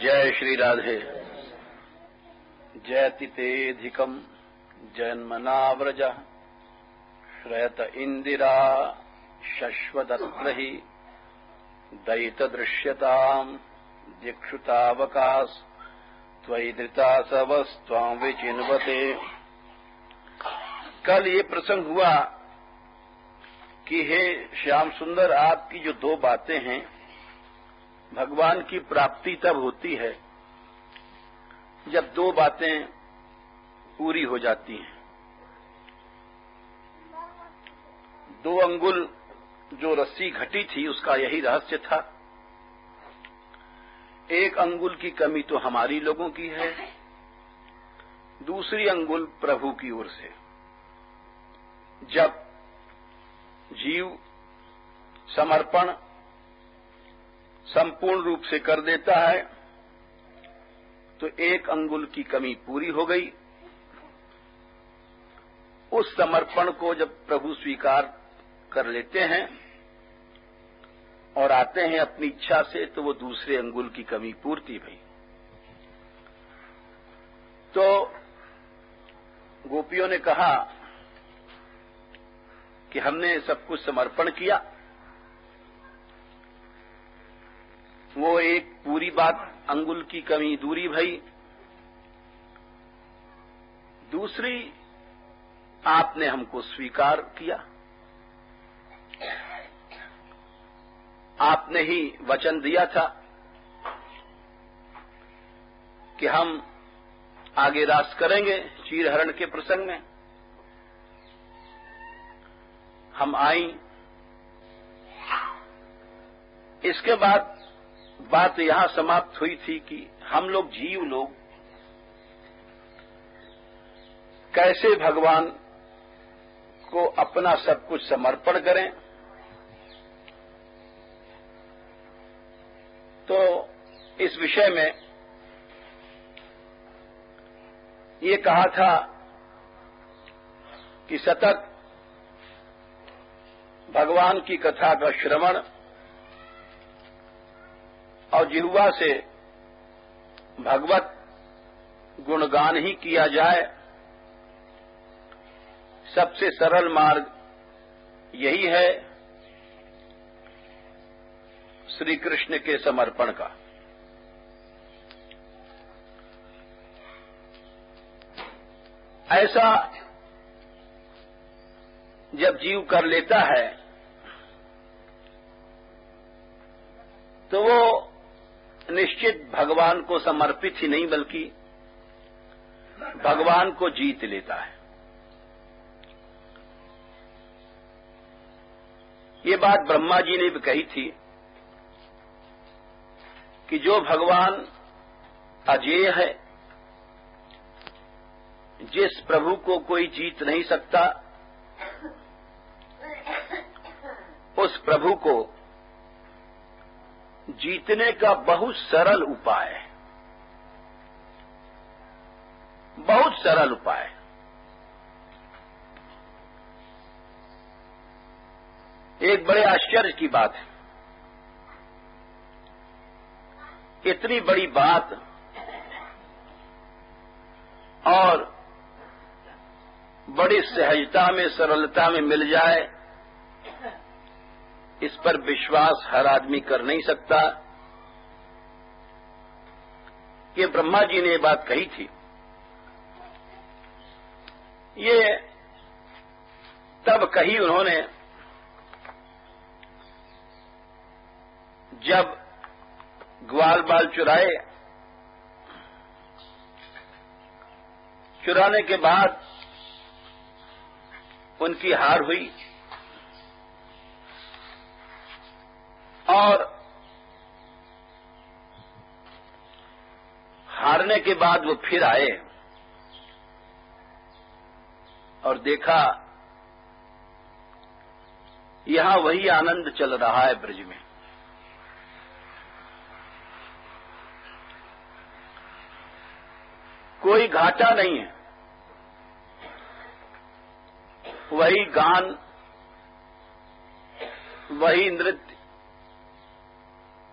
जय श्री राधे। जयति तेधिकम् जन्मनाव्रज श्रयत इंदिरा शश्वदत्र हि दयित दृश्यताम् दिक्षुतावकाश त्वयि धृता सवस्त्वां विचिन्वते। कल ये प्रसंग हुआ कि हे श्याम सुंदर, आपकी जो दो बातें हैं, भगवान की प्राप्ति तब होती है जब दो बातें पूरी हो जाती हैं। 2 अंगुल जो रस्सी घटी थी उसका यही रहस्य था। 1 अंगुल की कमी तो हमारी लोगों की है, दूसरी अंगुल प्रभु की ओर से। जब जीव समर्पण संपूर्ण रूप से कर देता है तो 1 अंगुल की कमी पूरी हो गई। उस समर्पण को जब प्रभु स्वीकार कर लेते हैं और आते हैं अपनी इच्छा से, तो वो दूसरे अंगुल की कमी पूर्ति भई। तो गोपियों ने कहा कि हमने सब कुछ समर्पण किया। वो एक पूरी बात, अंगुल की कमी दूरी भई। दूसरी, आपने हमको स्वीकार किया। आपने ही वचन दिया था कि हम आगे रास करेंगे चीरहरण के प्रसंग में। हम आई। इसके बाद बात यहां समाप्त हुई थी कि हम लोग जीव लोग कैसे भगवान को अपना सब कुछ समर्पण करें। तो इस विषय में ये कहा था कि सतत भगवान की कथा का श्रवण और जिह्वा से भगवत गुणगान ही किया जाए। सबसे सरल मार्ग यही है श्री कृष्ण के समर्पण का। ऐसा जब जीव कर लेता है तो वो निश्चित भगवान को समर्पित ही नहीं बल्कि भगवान को जीत लेता है। ये बात ब्रह्मा जी ने भी कही थी कि जो भगवान अजेय है, जिस प्रभु को कोई जीत नहीं सकता, उस प्रभु को जीतने का बहुत सरल उपाय है, बहुत सरल उपाय। एक बड़े आश्चर्य की बात है, इतनी बड़ी बात और बड़ी सहजता में, सरलता में मिल जाए, इस पर विश्वास हर आदमी कर नहीं सकता। ये ब्रह्मा जी ने बात कही थी। ये तब कही उन्होंने जब ग्वाल बाल चुराए। चुराने के बाद उनकी हार हुई और हारने के बाद वो फिर आए और देखा यहां वही आनंद चल रहा है ब्रज में। कोई घाटा नहीं है, वही गान, वही नृत्य,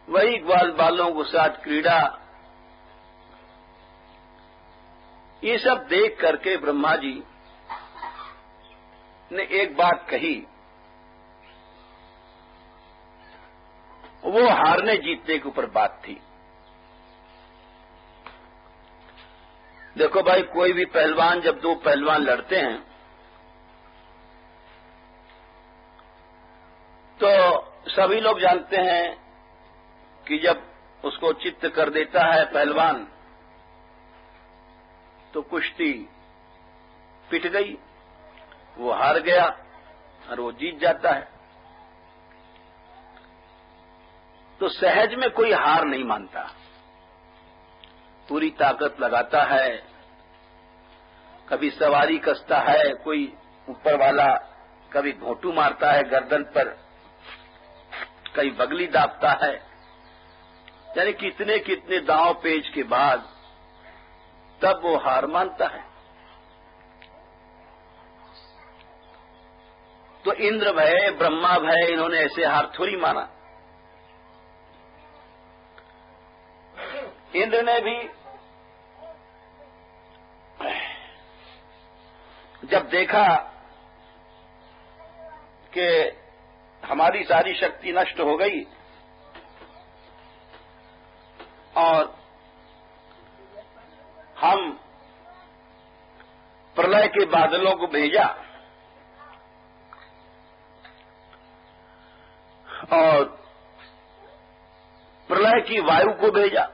वही ग्वाल बालों के साथ क्रीड़ा, ये सब देख करके ब्रह्मा जी ने एक बात कही, वो हारने जीतने के ऊपर बात थी। देखो भाई, कोई भी पहलवान, जब दो पहलवान लड़ते हैं तो सभी लोग जानते हैं कि जब उसको चित्त कर देता है पहलवान तो कुश्ती पिट गई, वो हार गया और वो जीत जाता है। तो सहज में कोई हार नहीं मानता, पूरी ताकत लगाता है, कभी सवारी कसता है, कोई ऊपर वाला कभी घोंटू मारता है गर्दन पर, कई बगली दाबता है, यानी कितने कितने दांव पेच के बाद तब वो हार मानता है। तो इंद्र भय, ब्रह्मा भय, इन्होंने ऐसे हार थोड़ी माना। इंद्र ने भी जब देखा कि हमारी सारी शक्ति नष्ट हो गई और हम प्रलय के बादलों को भेजा और प्रलय की वायु को भेजा,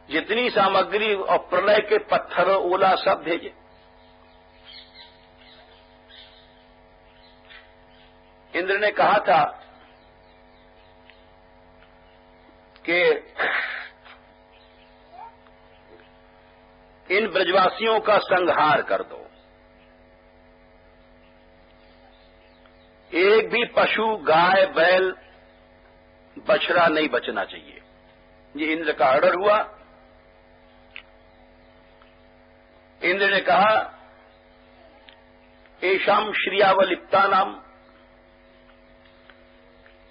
जितनी सामग्री और प्रलय के पत्थर ओला सब भेजे। इंद्र ने कहा था कि इन ब्रजवासियों का संहार कर दो, एक भी पशु, गाय, बैल, बछड़ा नहीं बचना चाहिए। ये इंद्र का ऑर्डर हुआ। इंद्र ने कहा, एषाम श्रियावलिप्तानाम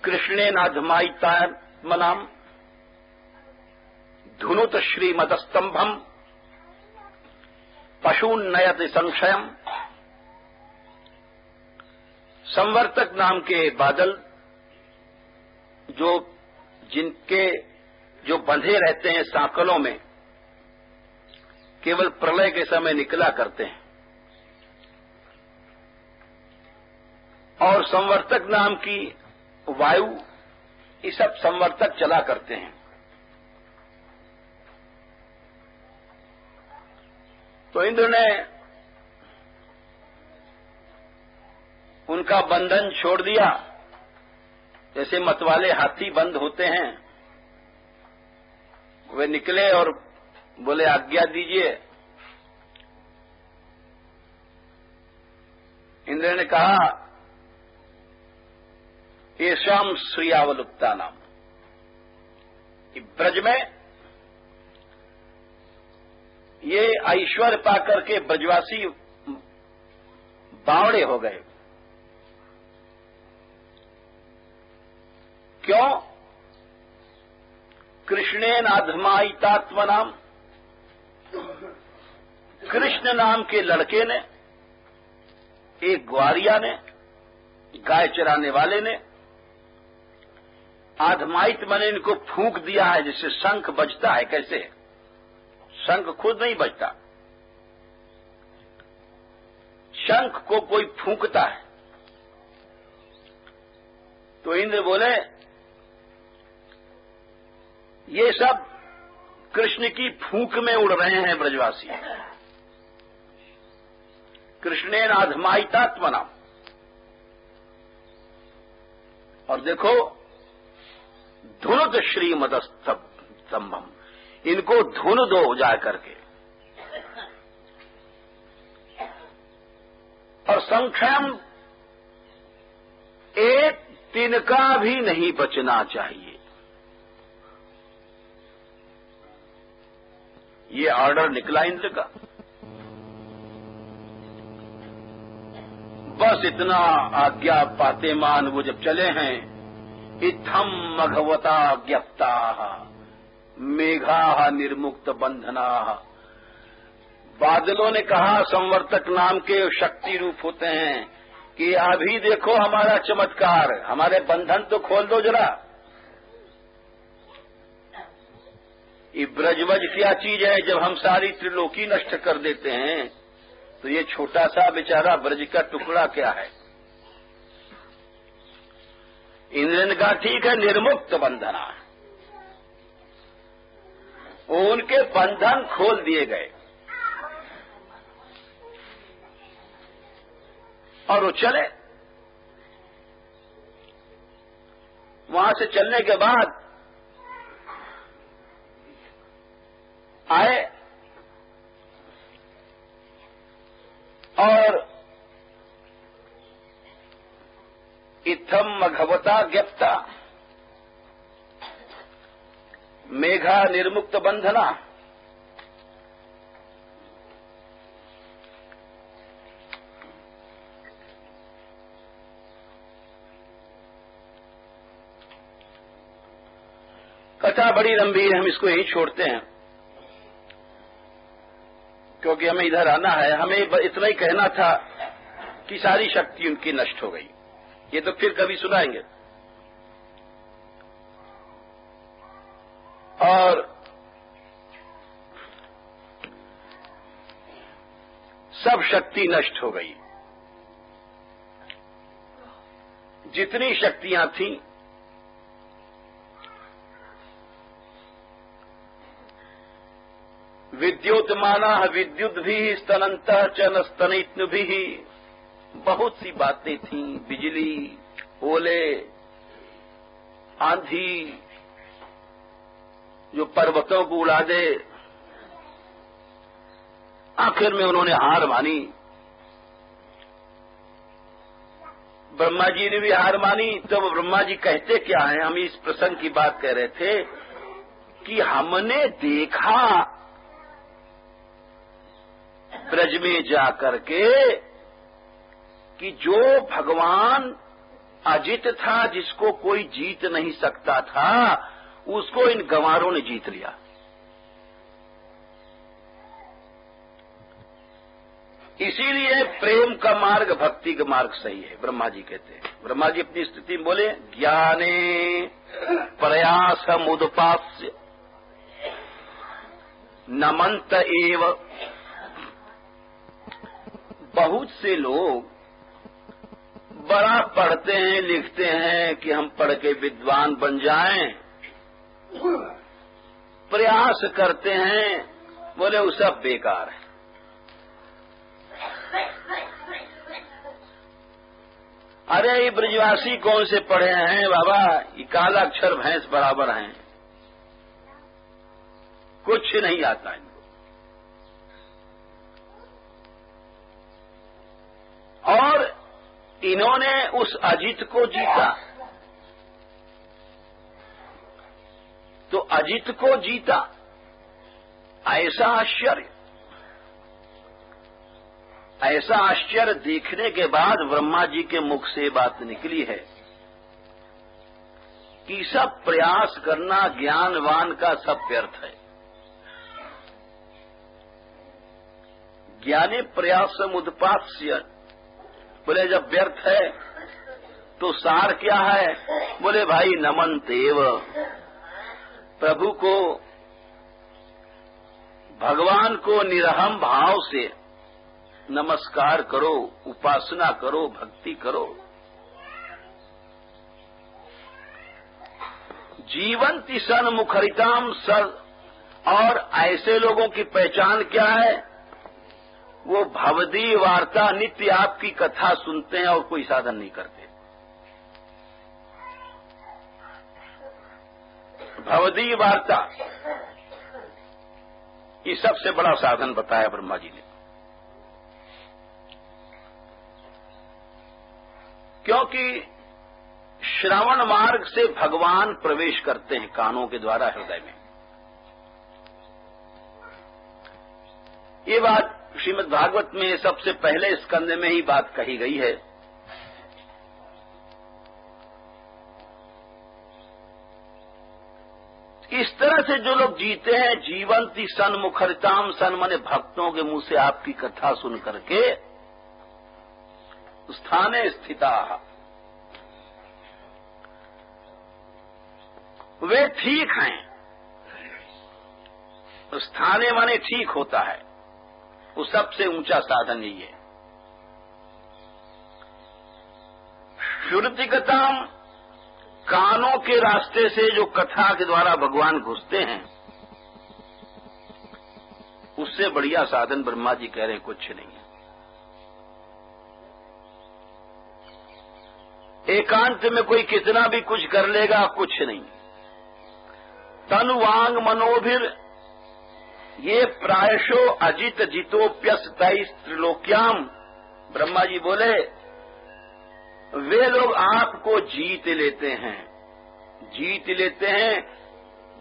कृष्णेनाधमायितात्मनाम धुनुत श्रीमदस्तंभम पशून्नयति संशयम। संवर्तक नाम के बादल जो बंधे रहते हैं सांकलों में, केवल प्रलय के समय निकला करते हैं, और संवर्तक नाम की वायु, ये सब संवर्तक चला करते हैं। तो इंद्र ने उनका बंधन छोड़ दिया, जैसे मतवाले हाथी बंद होते हैं, वे निकले और बोले आज्ञा दीजिए। इंद्र ने कहा, येषाम श्रियावलुप्ता नाम, ब्रज में ये ऐश्वर्य पाकर के ब्रजवासी बावड़े हो गए। क्यों? कृष्णेनाधमायितात्मनाम, कृष्ण नाम के लड़के ने, एक ग्वारिया ने, गाय चराने वाले ने, आधमायित मैंने इनको फूंक दिया है, जिससे शंख बजता है। कैसे? शंख खुद नहीं बजता, शंख को कोई फूंकता है। तो इंद्र बोले, ये सब कृष्ण की फूंक में उड़ रहे हैं ब्रजवासी। कृष्णेनाधमायितात्मनाम। और देखो, धुनुत श्रीमदस्तंभम, इनको धुन दो जा करके, और संक्षयम, एक तिनका भी नहीं बचना चाहिए। ये ऑर्डर निकला इंद्र का। बस इतना आज्ञा पाते मान वो जब चले हैं, इत्थम मघवता ज्ञप्ता, मेघा निर्मुक्त बंधना। बादलों ने कहा संवर्तक नाम के शक्ति रूप होते हैं कि अभी देखो हमारा चमत्कार, हमारे बंधन तो खोल दो जरा। ये ब्रजवज क्या चीज है, जब हम सारी त्रिलोकी नष्ट कर देते हैं तो ये छोटा सा बेचारा ब्रज का टुकड़ा क्या है। इंद्र ने कहा ठीक है, निर्मुक्त बंधना। उनके बंधन खोल दिए गए और वो चले। वहां से चलने के बाद आए और इत्थम मघवता ज्ञप्ता मेघा निर्मुक्त बंधना। कथा बड़ी लंबी है, हम इसको यही छोड़ते हैं क्योंकि हमें इधर आना है। हमें इतना ही कहना था कि सारी शक्ति उनकी नष्ट हो गई। ये तो फिर कभी सुनाएंगे। और सब शक्ति नष्ट हो गई। जितनी शक्तियां थीं विद्योतमाना विद्युत भी स्तनंत च स्तनित्न भी। बहुत सी बातें थीं, बिजली, ओले, आंधी जो पर्वतों को उड़ा दे। आखिर में उन्होंने हार मानी। ब्रह्मा जी ने भी हार मानी। तो ब्रह्मा जी कहते क्या हैं, हम इस प्रसंग की बात कह रहे थे कि हमने देखा ब्रज में जाकर के कि जो भगवान अजित था, जिसको कोई जीत नहीं सकता था, उसको इन गंवारों ने जीत लिया। इसीलिए प्रेम का मार्ग भक्ति का मार्ग सही है, ब्रह्मा जी कहते हैं। ब्रह्मा जी अपनी स्थिति में बोले ज्ञाने प्रयास मुदपास्य नमंत एव। बहुत से लोग बड़ा पढ़ते हैं, लिखते हैं कि हम पढ़ के विद्वान बन जाएं, प्रयास करते हैं, बोले वो सब बेकार है। अरे ये ब्रजवासी कौन से पढ़े हैं बाबा, ये काला अक्षर भैंस बराबर हैं, कुछ नहीं आता इनको। और इन्होंने उस अजित को जीता। तो अजित को जीता, ऐसा आश्चर्य। ऐसा आश्चर्य देखने के बाद ब्रह्मा जी के मुख से बात निकली है कि सब प्रयास करना ज्ञानवान का सब व्यर्थ है। ज्ञाने प्रयासम उदपास्य। बोले जब व्यर्थ है तो सार क्या है? बोले भाई नमन्तेव, प्रभु को, भगवान को निरहम भाव से नमस्कार करो, उपासना करो, भक्ति करो। जीवंती सन मुखरिताम सर। और ऐसे लोगों की पहचान क्या है? वो भवदी वार्ता, नित्य आपकी कथा सुनते हैं और कोई साधन नहीं करते। भवदी वार्ता ये सबसे बड़ा साधन बताया ब्रह्मा जी ने। क्योंकि श्रवण मार्ग से भगवान प्रवेश करते हैं कानों के द्वारा हृदय में। ये बात श्रीमद् भागवत में सबसे पहले स्कंद में ही बात कही गई है। इस तरह से जो लोग जीते हैं, जीवंती सन्मुखरिताम, सन माने भक्तों के मुंह से आपकी कथा सुन करके, स्थाने स्थिता, वे ठीक हैं। स्थाने माने ठीक होता है, वो सबसे ऊंचा साधन यही है। श्रुतिकताम, कानों के रास्ते से जो कथा के द्वारा भगवान घुसते हैं, उससे बढ़िया साधन ब्रह्मा जी कह रहे कुछ नहीं है। एकांत में कोई कितना भी कुछ कर लेगा, कुछ नहीं। तन वांग मनोभिर ये प्रायशो अजित जितोप्यस तैस त्रिलोक्याम, ब्रह्मा जी बोले वे लोग आपको जीत लेते हैं। जीत लेते हैं,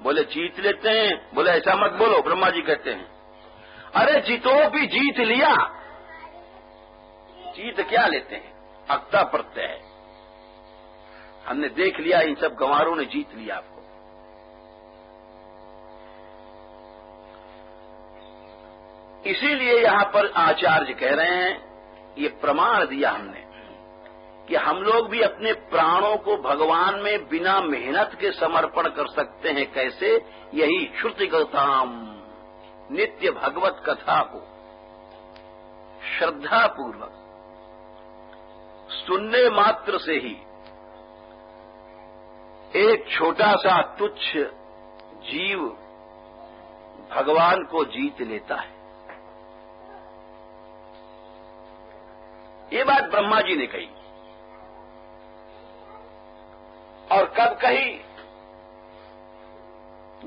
बोले जीत लेते हैं, बोले ऐसा मत बोलो, ब्रह्मा जी कहते हैं अरे जीतो भी जीत लिया। जीत क्या लेते हैं? अक्ता प्रत्यय है, हमने देख लिया, इन सब गंवारों ने जीत लिया आपको। इसीलिए यहां पर आचार्य कह रहे हैं, ये प्रमाण दिया हमने कि हम लोग भी अपने प्राणों को भगवान में बिना मेहनत के समर्पण कर सकते हैं। कैसे? यही श्रुतिगताम, नित्य भगवत कथा को श्रद्धा पूर्वक सुनने मात्र से ही एक छोटा सा तुच्छ जीव भगवान को जीत लेता है। ये बात ब्रह्मा जी ने कही। और कब कही?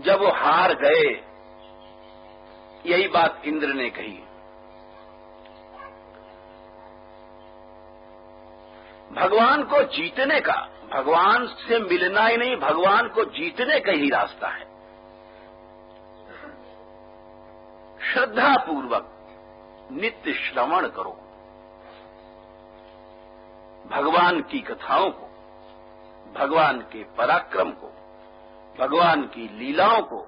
जब वो हार गए, यही बात इंद्र ने कही। भगवान को जीतने का, भगवान से मिलना ही नहीं, भगवान को जीतने का ही रास्ता है। श्रद्धा पूर्वक नित्य श्रवण करो भगवान की कथाओं को, भगवान के पराक्रम को, भगवान की लीलाओं को,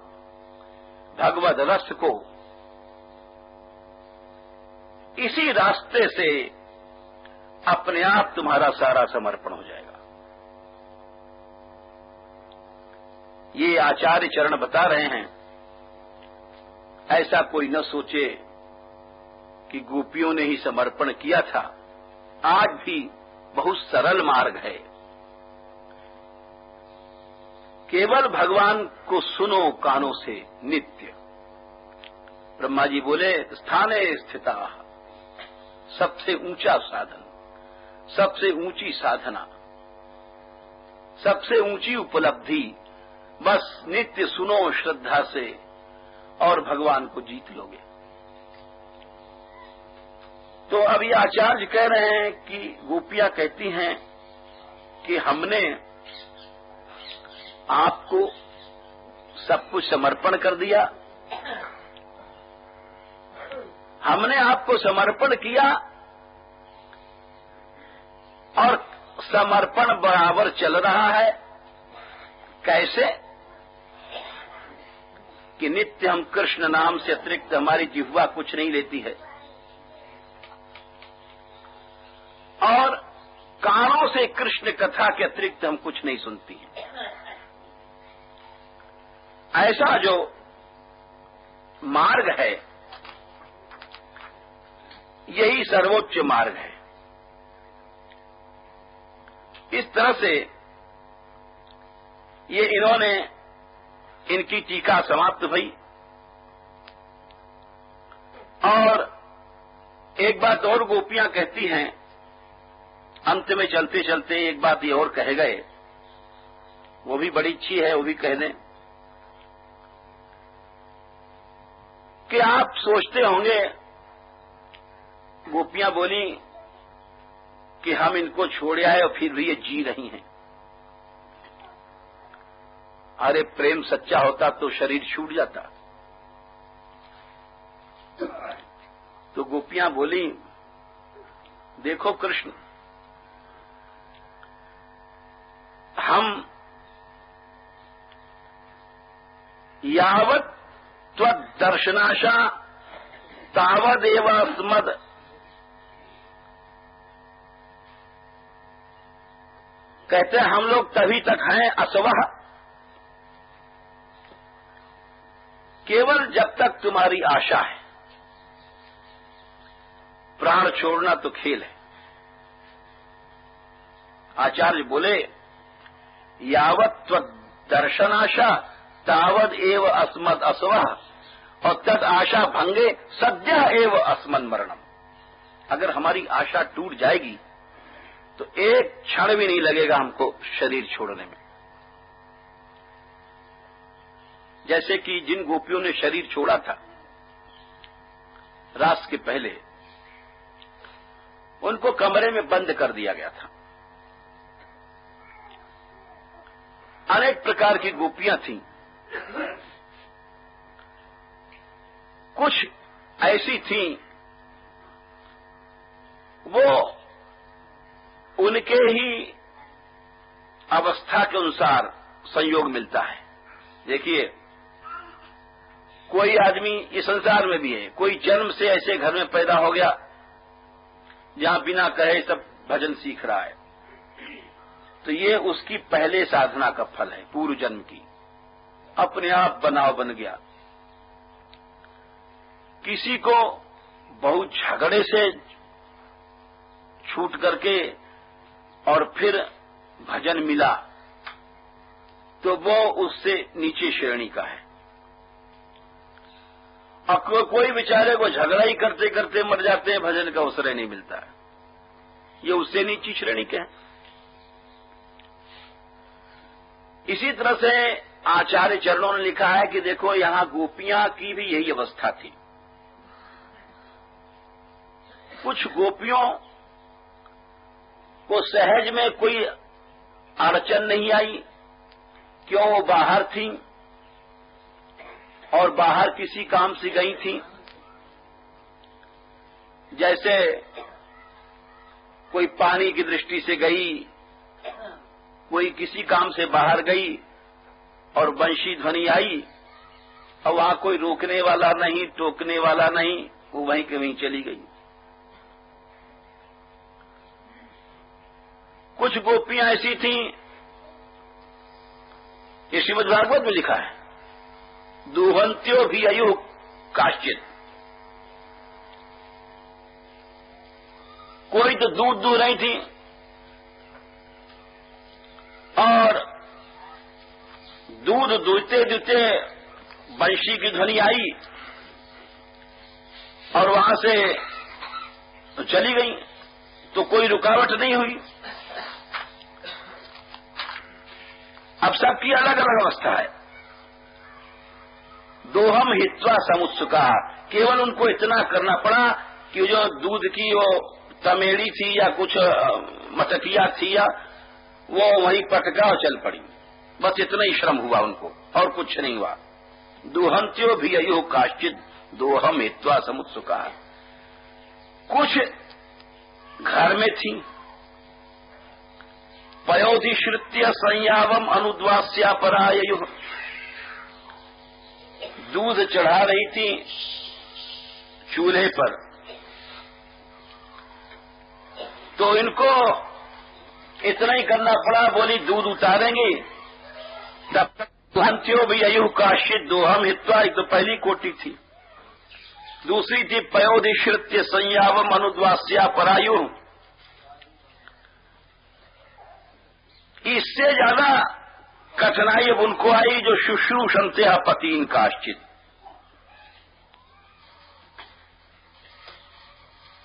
भगवद रस को। इसी रास्ते से अपने आप तुम्हारा सारा समर्पण हो जाएगा। ये आचार्य चरण बता रहे हैं। ऐसा कोई न सोचे कि गोपियों ने ही समर्पण किया था। आज भी बहुत सरल मार्ग है। केवल भगवान को सुनो कानों से नित्य। ब्रह्मा जी बोले स्थाने स्थिता, सबसे ऊंचा साधन, सबसे ऊंची साधना, सबसे ऊंची उपलब्धि, बस नित्य सुनो श्रद्धा से और भगवान को जीत लोगे। तो अभी आचार्य कह रहे हैं कि गोपियां कहती हैं कि हमने आपको सब कुछ समर्पण कर दिया, हमने आपको समर्पण किया और समर्पण बराबर चल रहा है। कैसे? कि नित्य हम कृष्ण नाम से अतिरिक्त हमारी जिह्वा कुछ नहीं लेती है और कानों से कृष्ण कथा के अतिरिक्त हम कुछ नहीं सुनती हैं। ऐसा जो मार्ग है, यही सर्वोच्च मार्ग है। इस तरह से ये इन्होंने, इनकी टीका समाप्त भई। और एक बात और गोपियां कहती हैं, अंत में चलते चलते एक बात ये और कह गए, वो भी बड़ी अच्छी है, वो भी कह दें कि आप सोचते होंगे, गोपियां बोली कि हम इनको छोड़ आए और फिर भी ये जी रही हैं। अरे प्रेम सच्चा होता तो शरीर छूट जाता। तो गोपियां बोली, देखो कृष्ण, हम यावत् त्वद्दर्शनाशा तावदेव अस्मद्। कहते हैं हम लोग तभी तक हैं असवह, केवल जब तक तुम्हारी आशा है। प्राण छोड़ना तो खेल है। आचार्य बोले यावत् त्वद्दर्शनाशा तावद एव अस्मद् असवः और तद आशा भंगे सद्य एव अस्मन् मरणम। अगर हमारी आशा टूट जाएगी तो एक क्षण भी नहीं लगेगा हमको शरीर छोड़ने में। जैसे कि जिन गोपियों ने शरीर छोड़ा था रास के पहले, उनको कमरे में बंद कर दिया गया था। अनेक प्रकार की गोपियां थीं। कुछ ऐसी थीं वो उनके ही अवस्था के अनुसार संयोग मिलता है। देखिए, कोई आदमी इस संसार में भी है, कोई जन्म से ऐसे घर में पैदा हो गया जहां बिना कहे सब भजन सीख रहा है, तो ये उसकी पहले साधना का फल है, पूर्व जन्म की। अपने आप बनाव बन गया। किसी को बहुत झगड़े से छूट करके और फिर भजन मिला तो वो उससे नीचे श्रेणी का है। और कोई बेचारे को झगड़ा ही करते करते मर जाते हैं, भजन का अवसर नहीं मिलता है, ये उससे नीची श्रेणी के हैं। इसी तरह से आचार्य चरणों ने लिखा है कि देखो यहां गोपियां की भी यही अवस्था थी। कुछ गोपियों को सहज में कोई अड़चन नहीं आई, क्यों वो बाहर थीं और बाहर किसी काम से गई थीं। जैसे कोई पानी की दृष्टि से गई, कोई किसी काम से बाहर गई और बंशी ध्वनि आई और वहां कोई रोकने वाला नहीं, टोकने वाला नहीं, वो वहीं के वहीं चली गई। कुछ गोपियां ऐसी थीं, ये श्रीमद् भागवत में लिखा है, दुहंत्यो भी अयु काश्चित। कोई तो दूध दूह रही थी और दूध दूहते दूहते बंशी की ध्वनि आई और वहां से चली गई, तो कोई रुकावट नहीं हुई। अब सबकी अलग अलग अवस्था है। दोहम हित्वा समुत्सुका, केवल उनको इतना करना पड़ा कि जो दूध की वो तमेड़ी थी या कुछ मटकिया थी या वो वहीं पटका और चल पड़ी, बस इतना ही श्रम हुआ उनको और कुछ नहीं हुआ। दुहंत्यो भी अयो काश्चित दोहम हित्वा समुत्सुका। कुछ घर में थी, पयोधिश्रुत्य संयावम अनुद्वास्या पराययु, दूध चढ़ा रही थी चूल्हे पर, तो इनको इतना ही करना पड़ा, बोली दूध उतारेंगे तब तक दुहंत्यो भी अयु काश्चित दोहम हित्वा। एक तो पहली कोटि थी, दूसरी थी पयोधिश्रुत्य संयावम अनुद्वास्या परायु। इससे ज्यादा कठिनाई अब उनको आई जो शुश्रूषन्ते पतीन काश्चित।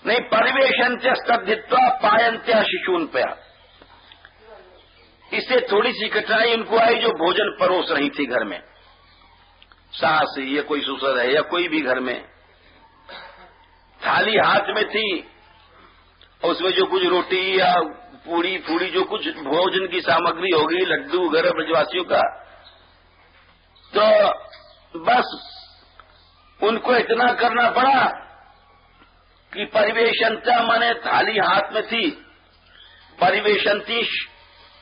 नहीं परिवेशन्त्य स्तब्धित्वा पायन्त्या शिशून पया। इससे थोड़ी सी कठिनाई उनको आई जो भोजन परोस रही थी घर में, सास या कोई ससुर है या कोई भी घर में, थाली हाथ में थी, उसमें जो कुछ रोटी या पूड़ी फूड़ी जो कुछ भोजन की सामग्री होगी, लड्डू वगैरह ब्रजवासियों का, तो बस उनको इतना करना पड़ा कि परिवेशनता माने थाली हाथ में थी, परिवेशनती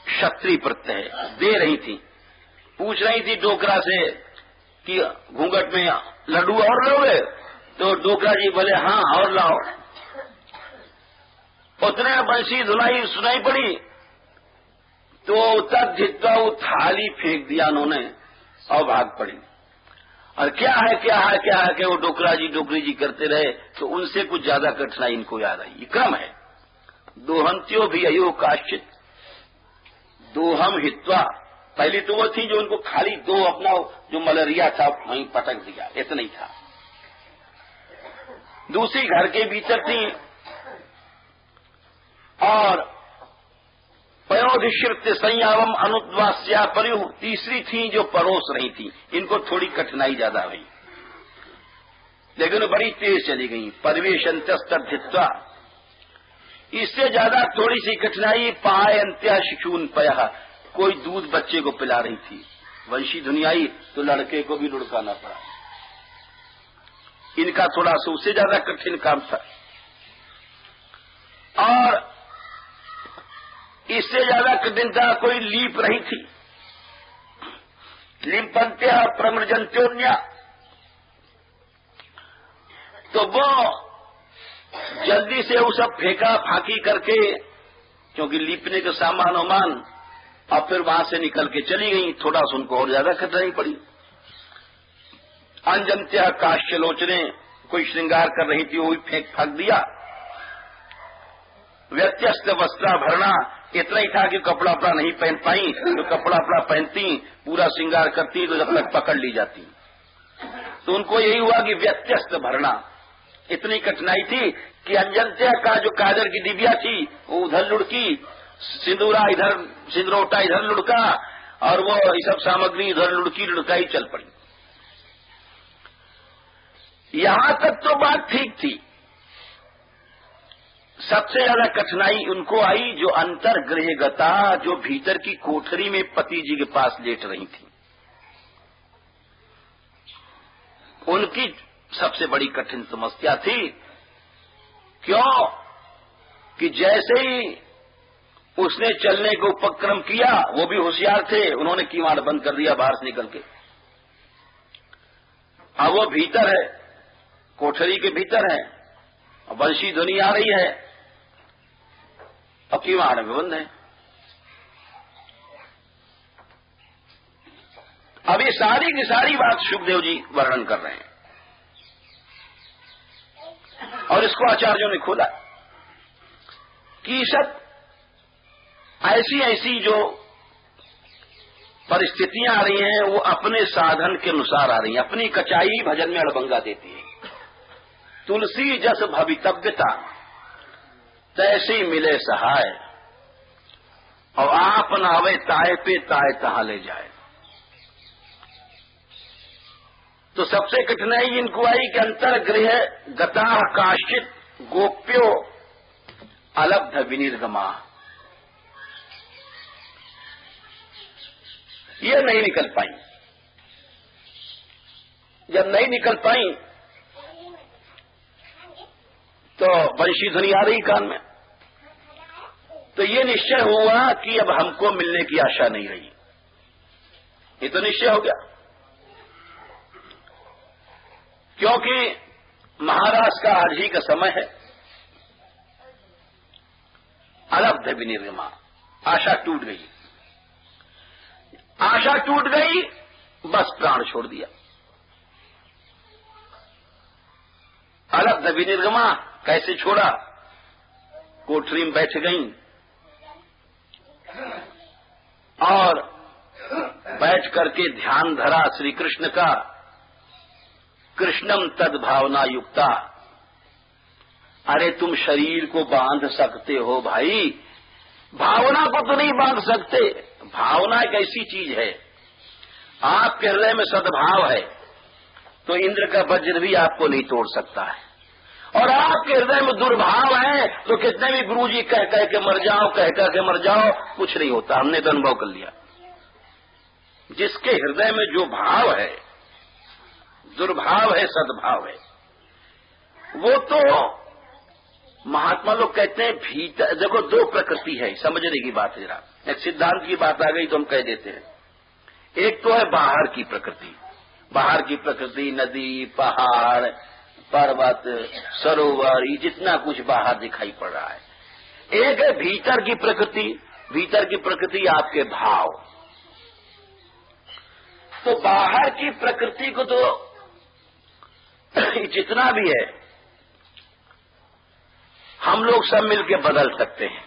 क्षत्रिय प्रत्यय दे रही थी, पूछ रही थी डोकरा से कि घूंघट में लड्डू और लोगे? तो डोकरा जी बोले हाँ और लाओ। उतने बंसी धुलाई सुनाई पड़ी तो तब जितना वो थाली फेंक दिया उन्होंने और भाग पड़ी। और क्या है कि वो डोकरी जी करते रहे तो उनसे कुछ ज्यादा कठिनाई इनको याद आई। ये क्रम है। दोहंत्यो भी अयो काश्चित दोहम हित्वा। पहली तो वो थी जो उनको खाली दो अपना जो मलेरिया था वहीं पटक दिया, इतना ही था। दूसरी घर के भीतर थी और पयोधिश्रित संयावम अनुद्वास्या पर्यु। तीसरी थी जो परोस रही थी, इनको थोड़ी कठिनाई ज्यादा हुई लेकिन बड़ी तेज चली गई। परिवेशंतस्तद्धित्वा। इससे ज्यादा थोड़ी सी कठिनाई पायंत्या शिशून पया। कोई दूध बच्चे को पिला रही थी, वंशी धुनी आई तो लड़के को भी लुढ़काना पड़ा। इनका थोड़ा सा उससे ज्यादा कठिन काम था। और इससे ज्यादा कठिनता कोई लीप रही थी। लिंपंत्या प्रमृजंत्योन्या। तो वो जल्दी से वो सब फेंका फाकी करके, क्योंकि लीपने के सामान ओमान, और फिर वहां से निकल के चली गई। थोड़ा सा उनको और ज्यादा कठिनाई पड़ी। अंजंत्या काश्यलोचने। कोई श्रृंगार कर रही थी वो भी फेंक फाक दिया। व्यत्यस्त वस्त्राभरणा। इतना ही था कि कपड़ा अपना नहीं पहन पाई तो कपड़ा अपना पहनती, पूरा श्रृंगार करती तो जब तक पकड़ ली जाती। तो उनको यही हुआ कि व्यत्यस्त भरना। इतनी कठिनाई थी कि अंजंत्या का जो काजल की डिबिया थी वो उधर लुढ़की, सिंदूरा इधर, सिंदूरोटा इधर लुढ़का और वो सब सामग्री इधर लुढ़काई चल पड़ी। यहां तक तो बात ठीक थी। सबसे ज्यादा कठिनाई उनको आई जो अंतर्गृहगता, जो भीतर की कोठरी में पति जी के पास लेट रही थी। उनकी सबसे बड़ी कठिन समस्या थी। क्यों कि जैसे ही उसने चलने को उपक्रम किया, वो भी होशियार थे, उन्होंने किवाड़ बंद कर दिया बाहर से निकल के। अब वो भीतर है, कोठरी के भीतर है, बंशी ध्वनि आ रही है और किवाड़ में बंद है। अब ये सारी की सारी बात सुखदेव जी वर्णन कर रहे हैं और इसको आचार्यों ने खोला कि सब ऐसी जो परिस्थितियां आ रही हैं वो अपने साधन के अनुसार आ रही हैं। अपनी कचाई भजन में अड़बंगा देती है। तुलसी जस भवितव्यता तैसी मिले सहाय, और आप नावे ताए पे ताए तहां ले जाए। तो सबसे कठिनाई इनको आई कि अंतर्गृह गता काश्चित गोप्यो अलब्ध विनिर्गमा। ये नहीं निकल पाई। जब नहीं निकल पाई तो वंशी ध्वनि आ रही कान में, तो ये निश्चय हुआ कि अब हमको मिलने की आशा नहीं रही। ये तो निश्चय हो गया, क्योंकि महाराज का आज ही का समय है। अलब्ध विनिर्गमा, आशा टूट गई। आशा टूट गई, बस प्राण छोड़ दिया। अलब्ध विनिर्गमा कैसे छोड़ा? कोठरी में बैठ गई और बैठ करके ध्यान धरा श्री कृष्ण का। कृष्णम तद भावना युक्ता। अरे तुम शरीर को बांध सकते हो भाई, भावना को तो नहीं बांध सकते। भावना एक ऐसी चीज है, आपके हृदय में सद्भाव है तो इंद्र का वज्र भी आपको नहीं तोड़ सकता है। और आपके हृदय में दुर्भाव है तो कितने भी गुरुजी कह कह के मर जाओ, कह कह के मर जाओ, कुछ नहीं होता। हमने तो अनुभव कर लिया। जिसके हृदय में जो भाव है, दुर्भाव है सद्भाव है, वो तो महात्मा लोग कहते हैं भीतर। देखो दो प्रकृति है, समझने की बात है जरा। एक सिद्धांत की बात आ गई तो हम कह देते हैं। एक तो है बाहर की प्रकृति, बाहर की प्रकृति, नदी, पहाड़, पर्वत, सरोवर, ये जितना कुछ बाहर दिखाई पड़ रहा है। एक है भीतर की प्रकृति। भीतर की प्रकृति आपके भाव। तो बाहर की प्रकृति को तो जितना भी है हम लोग सब मिलके बदल सकते हैं।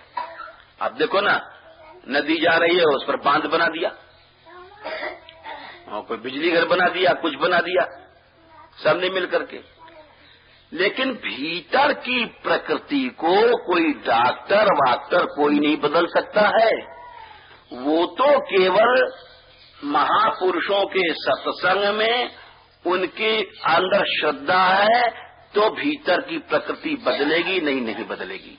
अब देखो ना, नदी जा रही है, उस पर बांध बना दिया, और कोई बिजली घर बना दिया, कुछ बना दिया, सबने मिल करके। लेकिन भीतर की प्रकृति को कोई डॉक्टर वाक्टर कोई नहीं बदल सकता है। वो तो केवल महापुरुषों के सत्संग में उनके अंदर श्रद्धा है तो भीतर की प्रकृति बदलेगी, नहीं बदलेगी।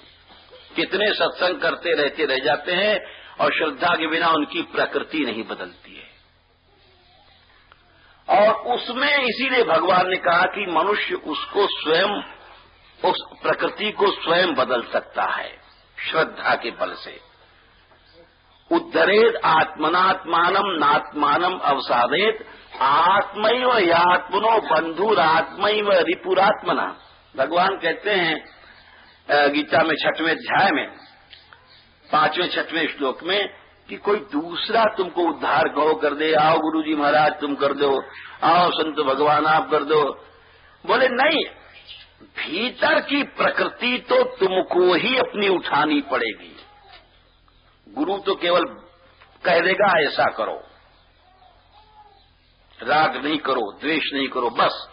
कितने सत्संग करते रहते रह जाते हैं और श्रद्धा के बिना उनकी प्रकृति नहीं बदलती है। और उसमें इसीलिए भगवान ने कहा कि मनुष्य उसको स्वयं, उस प्रकृति को स्वयं बदल सकता है श्रद्धा के बल से। उद्धरेत आत्मनात्मानम नात्मानम अवसादेत आत्मैव यात्मनो बंधुरात्मैव रिपुरात्मना। भगवान कहते हैं गीता में 6वें अध्याय में 5वें 6वें श्लोक में कि कोई दूसरा तुमको उद्धार कहो कर दे, आओ गुरुजी महाराज तुम कर दो, आओ संत भगवान आप कर दो। बोले नहीं, भीतर की प्रकृति तो तुमको ही अपनी उठानी पड़ेगी। गुरु तो केवल कह देगा ऐसा करो, राग नहीं करो, द्वेष नहीं करो, बस।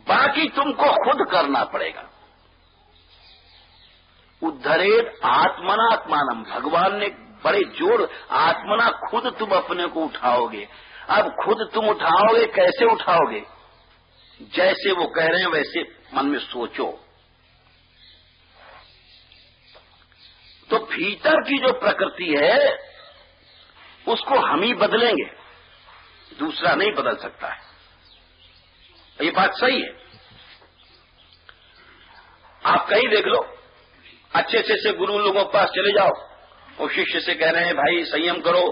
बाकी तुमको खुद करना पड़ेगा। उद्धरेत आत्मनात्मानम, भगवान ने बड़े जोर, आत्मना, खुद तुम अपने को उठाओगे। अब खुद तुम उठाओगे, कैसे उठाओगे? जैसे वो कह रहे हैं वैसे मन में सोचो। तो भीतर की जो प्रकृति है उसको हम ही बदलेंगे, दूसरा नहीं बदल सकता है। ये बात सही है। आप कहीं देख लो, अच्छे से गुरु लोगों के पास चले जाओ, वो शिष्य से कह रहे हैं भाई संयम करो,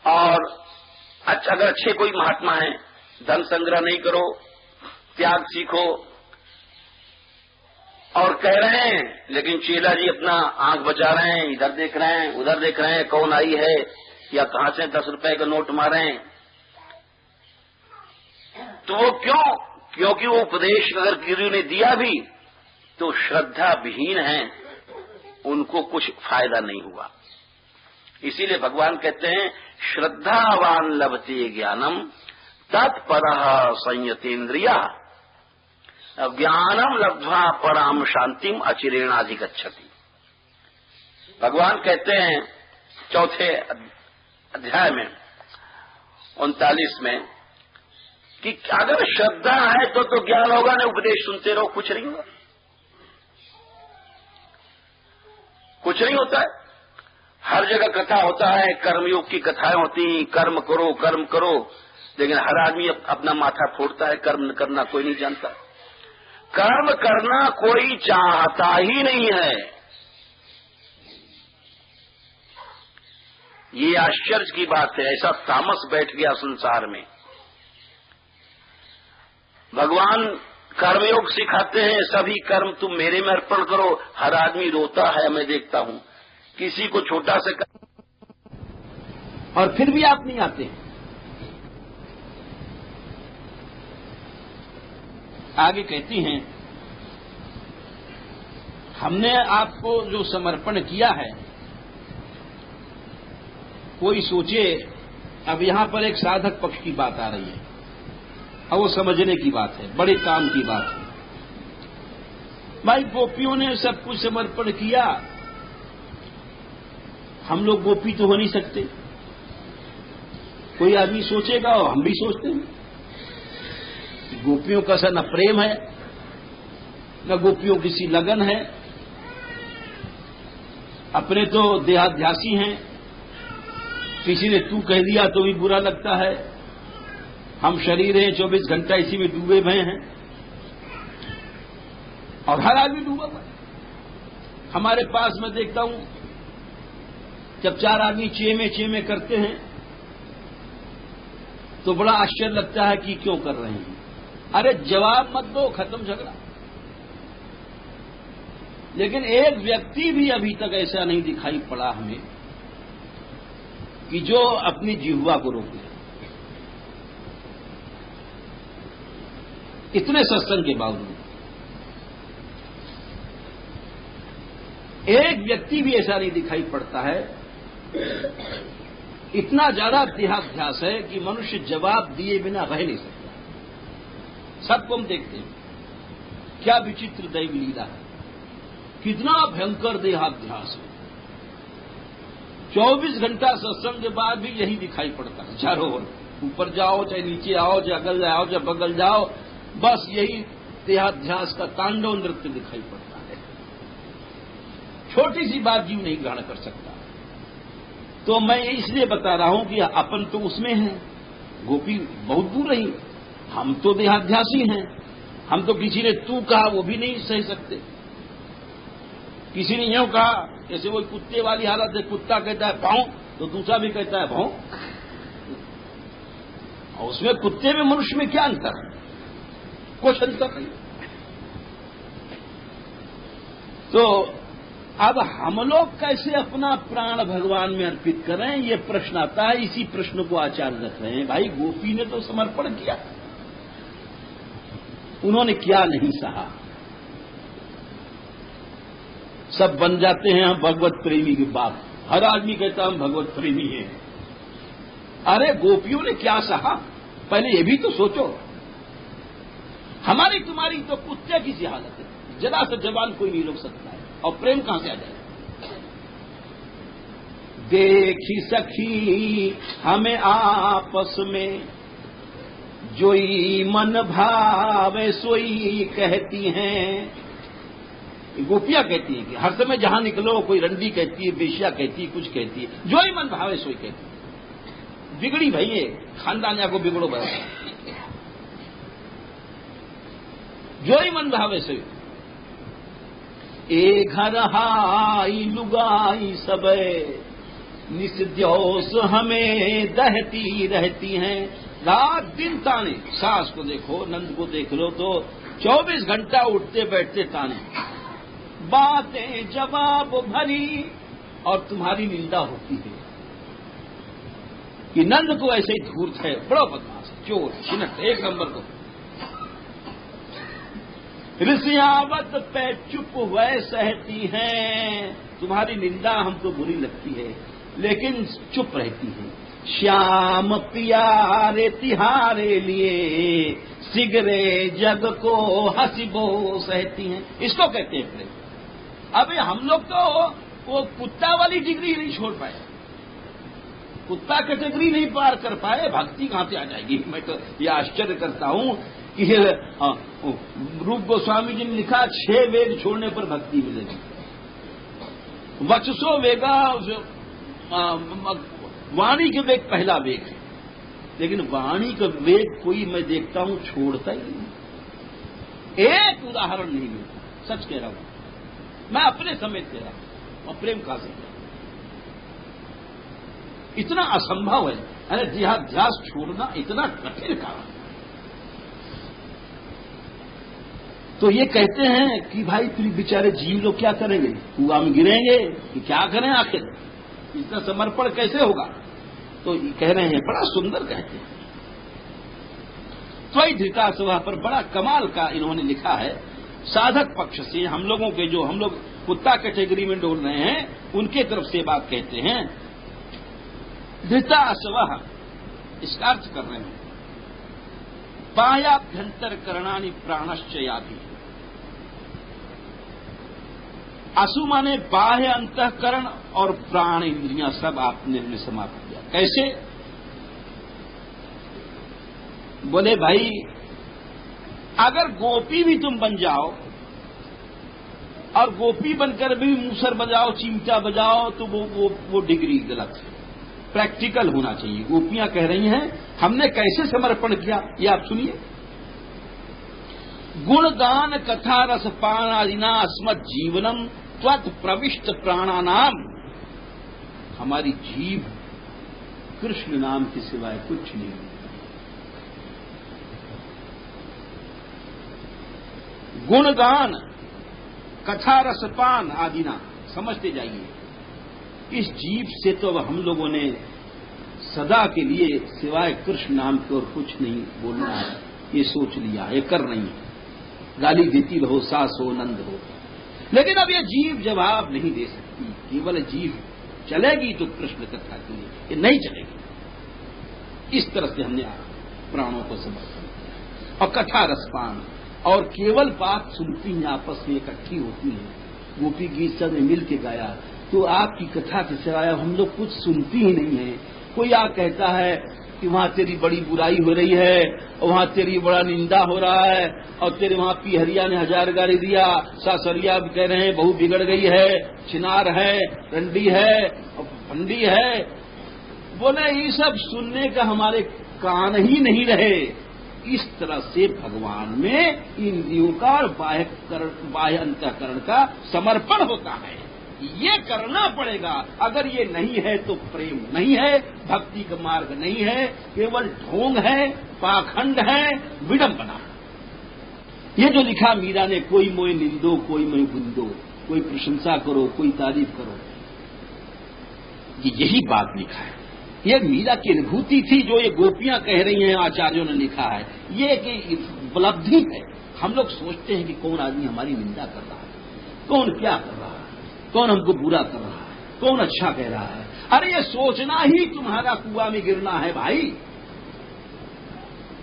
और अगर अच्छे कोई महात्मा है, धन संग्रह नहीं करो, त्याग सीखो, और कह रहे हैं, लेकिन चेला जी अपना आंख बचा रहे हैं, इधर देख रहे हैं, उधर देख रहे हैं, कौन आई है या कहां से 10 रुपए का नोट मारे हैं। तो वो क्यों? क्योंकि वो उपदेश अगर गुरु ने दिया भी तो श्रद्धा विहीन है, उनको कुछ फायदा नहीं हुआ। इसीलिए भगवान कहते हैं श्रद्धावान लभते ज्ञानम तत्परः संयतेन्द्रिया ज्ञानम लब्ध्वा पराम शांतिम अचिरेणाधिगच्छति। भगवान कहते हैं 4थे अध्याय में 39 में कि अगर श्रद्धा है तो ज्ञान होगा, नहीं उपदेश सुनते रहो, कुछ नहीं होगा, कुछ नहीं होता है। हर जगह कथा होता है, कर्मयोग की कथाएं होती हैं, कर्म करो कर्म करो, लेकिन हर आदमी अपना माथा फोड़ता है, कर्म करना कोई नहीं जानता। कर्म करना कोई चाहता ही नहीं है। ये आश्चर्य की बात है, ऐसा तामस बैठ गया संसार में। भगवान कर्मयोग सिखाते हैं, सभी कर्म तुम मेरे में अर्पण करो। हर आदमी रोता है, मैं देखता हूं, किसी को छोटा सा और फिर भी आप नहीं आते। आगे कहती हैं, हमने आपको जो समर्पण किया है, कोई सोचे, अब यहां पर एक साधक पक्ष की बात आ रही है, अब वो समझने की बात है, बड़े काम की बात है। भाई गोपियों ने सब कुछ समर्पण किया, हम लोग गोपी तो हो नहीं सकते। कोई आदमी सोचेगा, और हम भी सोचते हैं, गोपियों का सा न प्रेम है, न गोपियों की सी लगन है, अपने तो देहाध्यासी हैं, किसी ने तू कह दिया तो भी बुरा लगता है। हम शरीर हैं, 24 घंटा इसी में डूबे हुए हैं, और हर आदमी डूबा हुआ है। हमारे पास मैं देखता हूं, जब 4 आदमी चेमे करते हैं, तो बड़ा आश्चर्य लगता है कि क्यों कर रहे हैं। अरे जवाब मत दो, खत्म झगड़ा। लेकिन एक व्यक्ति भी अभी तक ऐसा नहीं दिखाई पड़ा हमें कि जो अपनी जिह्वा को रोक ले। इतने सत्संग के बावजूद एक व्यक्ति भी ऐसा नहीं दिखाई पड़ता है। इतना ज्यादा देहाध्यास है कि मनुष्य जवाब दिए बिना रह नहीं सकता। सबको हम देखते हैं, क्या विचित्र दैव लीला है, कितना भयंकर देहाध्यास है। 24 घंटा सत्संग के बाद भी यही दिखाई पड़ता है चारों ओर। ऊपर जाओ चाहे नीचे आओ, चाहे अगल जाओ चाहे बगल जाओ, बस यही देहाध्यास का तांडव नृत्य दिखाई पड़ता है। छोटी सी बात जीव नहीं ग्रहण कर सकता। तो मैं इसलिए बता रहा हूं कि अपन तो उसमें हैं, गोपी बहुत दूर रही। हम तो देहाध्यासी हैं। हम तो किसी ने तू कहा वो भी नहीं सह सकते। किसी ने यूं कहा, जैसे वो कुत्ते वाली हालत है, कुत्ता कहता है भाऊ तो दूसरा भी कहता है भाऊ। और उसमें कुत्ते में मनुष्य में क्या अंतर है? कुछ अंतर नहीं। तो अब हम लोग कैसे अपना प्राण भगवान में अर्पित करें, ये प्रश्न आता है। इसी प्रश्न को आचार्य रख रहे हैं। भाई गोपी ने तो समर्पण किया, उन्होंने क्या नहीं सहा। सब बन जाते हैं हम भगवत प्रेमी के बाप। हर आदमी कहता हम भगवत प्रेमी हैं। अरे गोपियों ने क्या सहा, पहले ये भी तो सोचो। हमारी तुम्हारी तो कुत्ते की सी हालत है, जरा से जवान कोई नहीं रोक सकता है। और प्रेम कहां से आ जाए? देखी सखी हमें आपस में, जोई मन भावे सोई कहती हैं। गोपियां कहती हैं कि हर समय जहां निकलो कोई रंडी कहती है, बेशिया कहती है, कुछ कहती है। जो ही मन भावे सोई कहती है। बिगड़ी भाई ये खानदानिया को बिगड़ो बड़ा। जो ही मन भावे सोई। ए घर हाई लुगाई सबे, निस्द्योस हमें दहती रहती हैं। रात दिन ताने। सास को देखो, नंद को देख लो तो 24 घंटा उठते बैठते ताने, बातें जवाब भरी। और तुम्हारी निंदा होती है कि नंद को ऐसे ही धूर्त है, बड़ा बदमाश, चोर, छिनट, एक नंबर को। ऋषियावत पे चुप वह सहती हैं। तुम्हारी निंदा हमको बुरी लगती है लेकिन चुप रहती है। श्याम प्यारे तिहारे लिए, सिगरे जग को हसीबो सहती हैं। इसको कहते हैं प्रेम। अबे हम लोग तो वो कुत्ता वाली डिग्री नहीं छोड़ पाए, कुत्ता कैटेगरी नहीं पार कर पाए, भक्ति कहां से आ जाएगी? मैं तो ये आश्चर्य करता हूं कि रूप गोस्वामी जी ने लिखा 6 वेग छोड़ने पर भक्ति मिलेगी। वचसो वेगा, वाणी के वेग पहला वेग है, लेकिन वाणी का वेग कोई मैं देखता हूं छोड़ता ही नहीं। एक उदाहरण नहीं मिलता, सच कह रहा हूं मैं, अपने समेत कह रहा हूं। और प्रेम कहां से इतना असंभव है? अरे देहाध्यास छोड़ना इतना कठिन काम। तो ये कहते हैं कि भाई फिर बेचारे जीव लोग क्या करेंगे, कुआं में गिरेंगे कि क्या करें, आखिर इतना समर्पण कैसे होगा? तो कह रहे हैं, बड़ा सुंदर कहते हैं। त्वयि धृता सभा पर बड़ा कमाल का इन्होंने लिखा है। साधक पक्ष से हम लोगों के, जो हम लोग कुत्ता कैटेगरी में डोल रहे हैं, उनके तरफ से बात कहते हैं। धृता सभा इसका अर्थ कर रहे हैं, पायाभ्यंतर करणानि प्राणश्चयाभि। असु माने बाह्य अंतःकरण और प्राण इंद्रियां सब आपने में समाप्त किया। कैसे? बोले भाई अगर गोपी भी तुम बन जाओ और गोपी बनकर भी मूसर बजाओ, चिमटा बजाओ, तो वो डिग्री गलत है। प्रैक्टिकल होना चाहिए। गोपियां कह रही हैं हमने कैसे समर्पण किया, ये आप सुनिए। गुणगान कथा रसपान आदिना अस्मत् जीवनम त्वत् प्रविष्ट प्राणानाम। हमारी जीव कृष्ण नाम के सिवाय कुछ नहीं। गुणगान कथा रसपान आदि ना समझते जाइए। इस जीव से तो अब हम लोगों ने सदा के लिए सिवाय कृष्ण नाम के और कुछ नहीं बोलना है, ये सोच लिया, ये कर रही है। गाली देती रहो, सास हो नंद हो, लेकिन अब ये जीव जवाब नहीं दे सकती। केवल जीव चलेगी तो कृष्ण कथा के लिए, ये नहीं चलेगी। इस तरह से हमने प्राणों को समर्पण और कथा रसपान, और केवल बात सुनती हैं, आपस में इकट्ठी होती हैं। गोपी गीत सब ने मिल के गाया, तो आपकी कथा के सिवाय हम लोग कुछ सुनती ही नहीं है। कोई आ कहता है कि वहां तेरी बड़ी बुराई हो रही है, और वहां तेरी बड़ा निंदा हो रहा है, और तेरे वहां पिहरिया ने 1000 गाली दिया, सासरिया भी कह रहे हैं बहू बिगड़ गई है, चिनार है, रंडी है और फंडी है। बोले ये सब सुनने का हमारे कान ही नहीं रहे। इस तरह से भगवान में इंद्रियों का और बाह्य अंतःकरण का समर्पण होता है। ये करना पड़ेगा। अगर ये नहीं है तो प्रेम नहीं है, भक्ति का मार्ग नहीं है, केवल ढोंग है, पाखंड है, विडंबना। ये जो लिखा मीरा ने, कोई मोए निंदो कोई मोए गुंदो, कोई प्रशंसा करो कोई तारीफ करो, यही बात लिखा है। ये मीरा की अनुभूति थी, जो ये गोपियां कह रही हैं, आचार्यों ने लिखा है। ये कि उपलब्धि है। हम लोग सोचते हैं कि कौन आदमी हमारी निंदा कर रहा है, कौन क्या कर रहा है, कौन हमको बुरा कर रहा है, कौन अच्छा कह रहा है। अरे ये सोचना ही तुम्हारा कुआं में गिरना है भाई।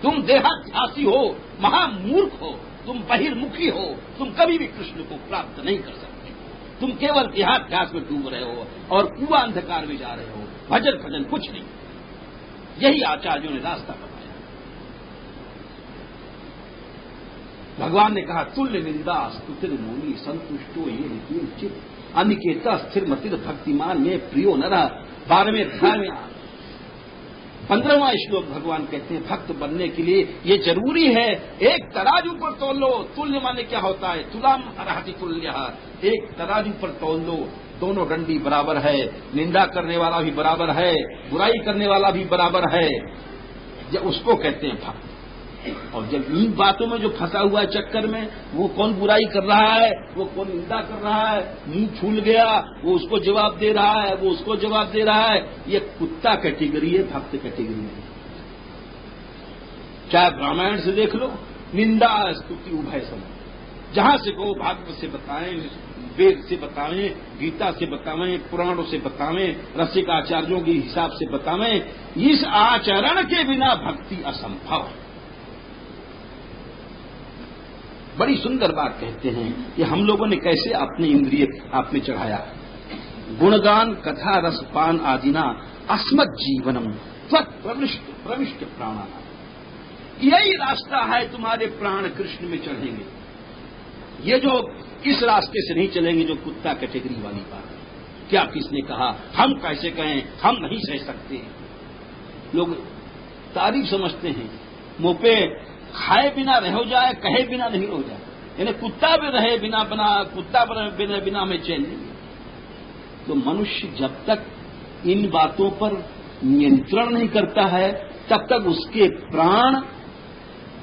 तुम देहाध्यासी हो, महामूर्ख हो, तुम बहिर्मुखी हो, तुम कभी भी कृष्ण को प्राप्त नहीं कर सकते। तुम केवल देहाध्यास में डूब रहे हो और कुआं अंधकार में जा रहे हो, भजन भजन कुछ नहीं। यही आचार्यों ने रास्ता बताया। भगवान ने कहा तुल्य निंदा स्तुतिर मुनि संतुष्टो ये नीति चित अनिकेता स्थिर मतिर भक्तिमान में प्रियो न रहा। 12वें अध्याय में 15वां श्लोक भगवान कहते हैं भक्त बनने के लिए ये जरूरी है, एक तराजू पर तोल लो। तुल्य माने क्या होता है? तुलाम अर्हति तुल्य। एक तराजू पर तोल लो, दोनों डंडी बराबर है, निंदा करने वाला भी बराबर है, बुराई करने वाला भी बराबर है, जब उसको कहते हैं भक्त। और जब इन बातों में जो फंसा हुआ है चक्कर में, वो कौन बुराई कर रहा है, वो कौन निंदा कर रहा है, मुंह फूल गया, वो उसको जवाब दे रहा है, वो उसको जवाब दे रहा है, ये कुत्ता कैटेगरी है, भक्त कैटेगरी नहीं। चाहे रामायण से देख लो, निंदा स्तुति उभय समय, जहां से को भागवत से बताएं, वेद से बतावें, गीता से बतावें, पुराणों से बतावें, रसिक आचार्यों के हिसाब से बतावें, इस आचरण के बिना भक्ति असंभव है। बड़ी सुंदर बात कहते हैं कि हम लोगों ने कैसे अपने इंद्रिय आप में चढ़ाया। गुणगान कथा रसपान आदिना अस्मत् जीवनम त्वत् प्रविष्ट प्राणा। यही रास्ता है, तुम्हारे प्राण कृष्ण में चढ़ेंगे। ये जो इस रास्ते से नहीं चलेंगे, जो कुत्ता कैटेगरी वाली बात। क्या किसने कहा, हम कैसे कहें, हम नहीं सह सकते। लोग तारीफ समझते हैं, मुंह पे खाए बिना रह जाए, कहे बिना नहीं रह जाए। यानी कुत्ता भी रहे बिना बना, कुत्ता बिना में चैन नहीं। तो मनुष्य जब तक इन बातों पर नियंत्रण नहीं करता है, तब तक उसके प्राण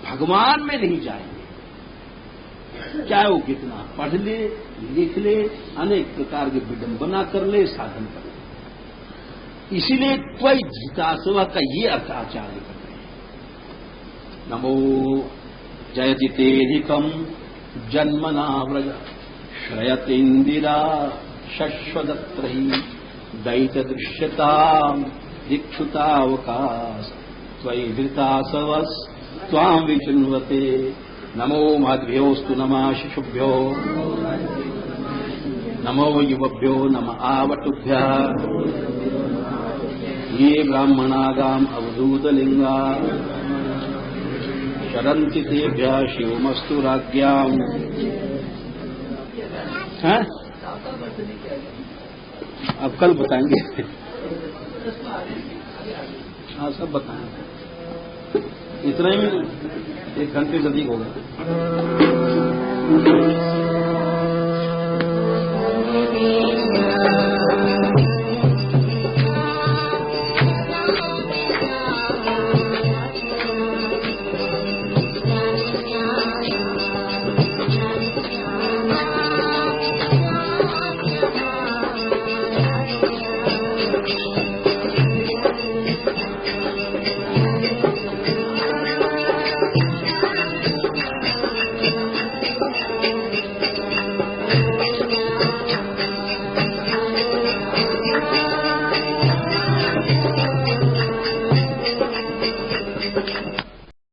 भगवान में नहीं जाएंगे। चाहे वो कितना पढ़ ले, लिख ले, अनेक प्रकार की विडंबना कर ले, साधन कर ले। इसीलिए त्वयि धृतासव का ये अर्थ आचार्य करते हैं। नमो जयतितेधिकम जन्मना व्रज श्रयतेन्द्रिरा शश्वदत्रही दैत दृश्यता दीक्षुतावकाश त्वयि धृतासवस् त्वां विचिन्वते। नमो माध्भ्योस्तु नमः शिशुभ्यो, नमो युवभ्यो नम आवटुभ्यः। ये ब्राह्मणागाम अवधूतलिंगा शरन्ति तेभ्यः शिवमस्तु राज्ञाम्। हैं? अब कल बताएंगे। हाँ सब बताएंगे। इतना ही 1 घंटे से अधिक होगा।